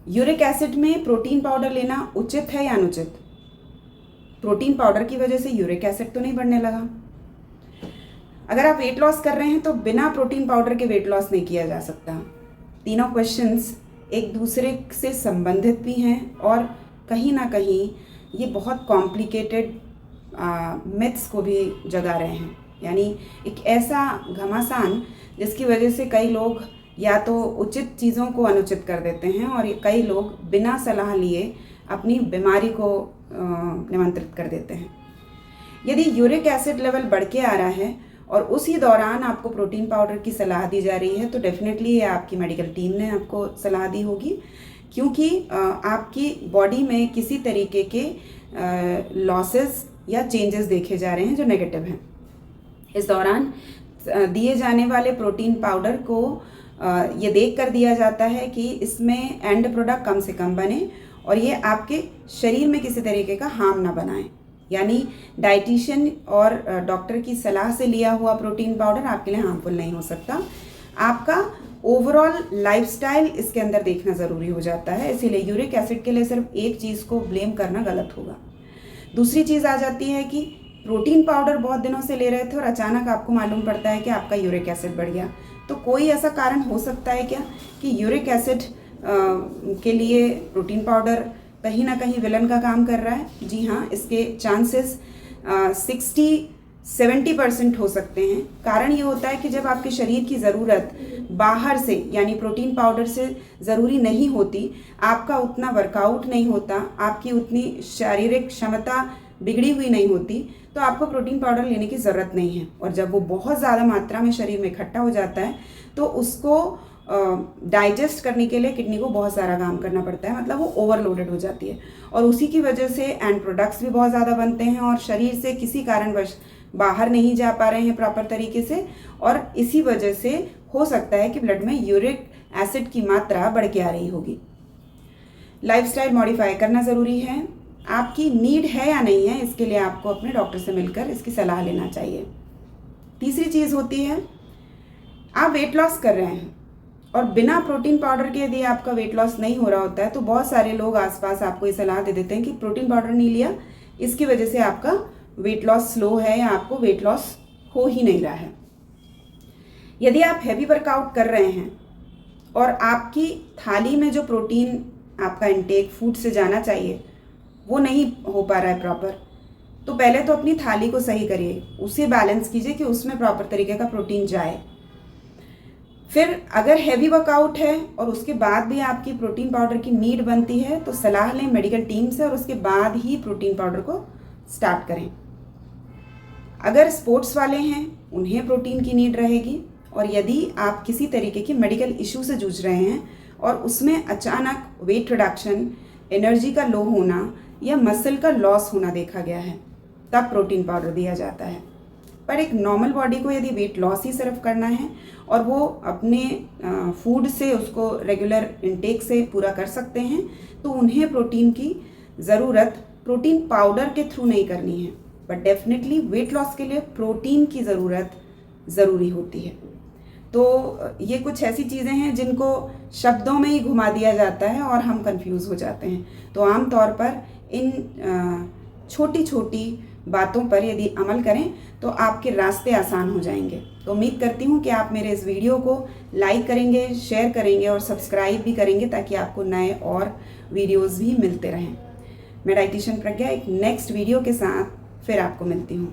Uric acid में protein powder लेना उचित है या अनुचित? प्रोटीन पाउडर की वजह से यूरिक एसिड तो नहीं बढ़ने लगा। अगर आप वेट लॉस कर रहे हैं तो बिना प्रोटीन पाउडर के वेट लॉस नहीं किया जा सकता। तीनों क्वेश्चंस एक दूसरे से संबंधित भी हैं और कहीं ना कहीं ये बहुत कॉम्प्लिकेटेड मिथ्स को भी जगा रहे हैं, यानी एक ऐसा घमासान जिसकी वजह से कई लोग या तो उचित चीज़ों को अनुचित कर देते हैं और कई लोग बिना सलाह लिए अपनी बीमारी को निमंत्रित कर देते हैं। यदि यूरिक एसिड लेवल बढ़ के आ रहा है और उसी दौरान आपको प्रोटीन पाउडर की सलाह दी जा रही है तो डेफिनेटली ये आपकी मेडिकल टीम ने आपको सलाह दी होगी, क्योंकि आपकी बॉडी में किसी तरीके के लॉसेस या चेंजेस देखे जा रहे हैं जो नेगेटिव हैं। इस दौरान दिए जाने वाले प्रोटीन पाउडर को ये देख कर दिया जाता है कि इसमें एंड प्रोडक्ट कम से कम बने और ये आपके शरीर में किसी तरीके का हार्म ना बनाए, यानी डाइटिशियन और डॉक्टर की सलाह से लिया हुआ प्रोटीन पाउडर आपके लिए हार्मफुल नहीं हो सकता। आपका ओवरऑल लाइफस्टाइल इसके अंदर देखना ज़रूरी हो जाता है, इसीलिए यूरिक एसिड के लिए सिर्फ एक चीज़ को ब्लेम करना गलत होगा। दूसरी चीज़ आ जाती है कि प्रोटीन पाउडर बहुत दिनों से ले रहे थे और अचानक आपको मालूम पड़ता है कि आपका यूरिक एसिड बढ़ गया। तो कोई ऐसा कारण हो सकता है क्या कि यूरिक एसिड के लिए प्रोटीन पाउडर कहीं ना कहीं विलन का काम कर रहा है? जी हाँ, इसके चांसेस 60-70% हो सकते हैं। कारण ये होता है कि जब आपके शरीर की ज़रूरत बाहर से यानी प्रोटीन पाउडर से ज़रूरी नहीं होती, आपका उतना वर्कआउट नहीं होता, आपकी उतनी शारीरिक क्षमता बिगड़ी हुई नहीं होती, तो आपको प्रोटीन पाउडर लेने की ज़रूरत नहीं है। और जब वो बहुत ज़्यादा मात्रा में शरीर में इकट्ठा हो जाता है तो उसको डाइजेस्ट करने के लिए किडनी को बहुत सारा काम करना पड़ता है, मतलब वो ओवरलोडेड हो जाती है और उसी की वजह से एंड प्रोडक्ट्स भी बहुत ज़्यादा बनते हैं और शरीर से किसी कारणवश बाहर नहीं जा पा रहे हैं प्रॉपर तरीके से, और इसी वजह से हो सकता है कि ब्लड में यूरिक एसिड की मात्रा बढ़ के आ रही होगी। लाइफस्टाइल मॉडिफाई करना ज़रूरी है। आपकी नीड है या नहीं है, इसके लिए आपको अपने डॉक्टर से मिलकर इसकी सलाह लेना चाहिए। तीसरी चीज़ होती है, आप वेट लॉस कर रहे हैं और बिना प्रोटीन पाउडर के यदि आपका वेट लॉस नहीं हो रहा होता है तो बहुत सारे लोग आसपास आपको ये सलाह दे देते हैं कि प्रोटीन पाउडर नहीं लिया, इसकी वजह से आपका वेट लॉस स्लो है या आपको वेट लॉस हो ही नहीं रहा है। यदि आप हैवी वर्कआउट कर रहे हैं और आपकी थाली में जो प्रोटीन आपका इंटेक फूड से जाना चाहिए वो नहीं हो पा रहा है प्रॉपर, तो पहले तो अपनी थाली को सही करिए, उसे बैलेंस कीजिए कि उसमें प्रॉपर तरीके का प्रोटीन जाए। फिर अगर हैवी वर्कआउट है और उसके बाद भी आपकी प्रोटीन पाउडर की नीड बनती है तो सलाह लें मेडिकल टीम से और उसके बाद ही प्रोटीन पाउडर को स्टार्ट करें। अगर स्पोर्ट्स वाले हैं उन्हें प्रोटीन की नीड रहेगी, और यदि आप किसी तरीके की मेडिकल इशू से जूझ रहे हैं और उसमें अचानक वेट रिडक्शन, एनर्जी का लो होना या मसल का लॉस होना देखा गया है, तब प्रोटीन पाउडर दिया जाता है। पर एक नॉर्मल बॉडी को यदि वेट लॉस ही सिर्फ करना है और वो अपने फूड से उसको रेगुलर इनटेक से पूरा कर सकते हैं तो उन्हें प्रोटीन की ज़रूरत प्रोटीन पाउडर के थ्रू नहीं करनी है, बट डेफिनेटली वेट लॉस के लिए प्रोटीन की ज़रूरत ज़रूरी होती है। तो ये कुछ ऐसी चीज़ें हैं जिनको शब्दों में ही घुमा दिया जाता है और हम कंफ्यूज हो जाते हैं। तो आम तौर पर इन छोटी छोटी बातों पर यदि अमल करें तो आपके रास्ते आसान हो जाएंगे। तो उम्मीद करती हूँ कि आप मेरे इस वीडियो को लाइक करेंगे, शेयर करेंगे और सब्सक्राइब भी करेंगे ताकि आपको नए और वीडियोस भी मिलते रहें। मैं डाइटिशियन प्रज्ञा एक नेक्स्ट वीडियो के साथ फिर आपको मिलती हूँ।